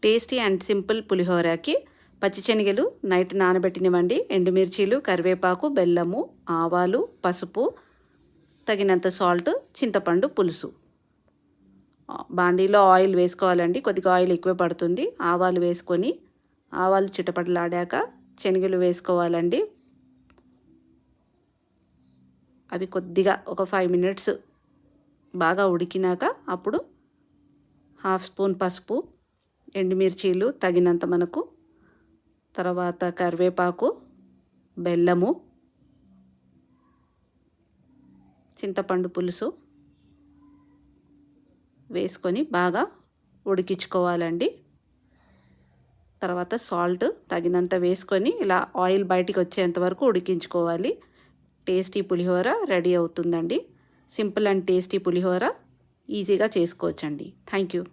Tasty and simple పులిహోరకి పచ్చిశనగలు night నానబెట్టినవండి, ఎండుమిర్చీలు, కరివేపాకు, బెల్లము, ఆవాలు, పసుపు, తగినంత సాల్ట్, చింతపండు పులుసు. బాండీలో ఆయిల్ వేసుకోవాలండి, కొద్దిగా ఆయిల్ ఎక్కువ పడుతుంది. ఆవాలు వేసుకొని ఆవాలు చిటపటలాడాక శనగలు వేసుకోవాలండి. అవి కొద్దిగా ఒక 5 మినిట్స్ బాగా ఉడికినాక అప్పుడు హాఫ్ స్పూన్ పసుపు, ఎండుమిర్చీలు తగినంత మనకు, తర్వాత కరివేపాకు, బెల్లము, చింతపండు పులుసు వేసుకొని బాగా ఉడికించుకోవాలండి. తర్వాత సాల్ట్ తగినంత వేసుకొని ఇలా ఆయిల్ బయటికి వచ్చేంత వరకు ఉడికించుకోవాలి. టేస్టీ పులిహోర రెడీ అవుతుందండి. సింపుల్ అండ్ టేస్టీ పులిహోర ఈజీగా చేసుకోవచ్చండి. Thank you.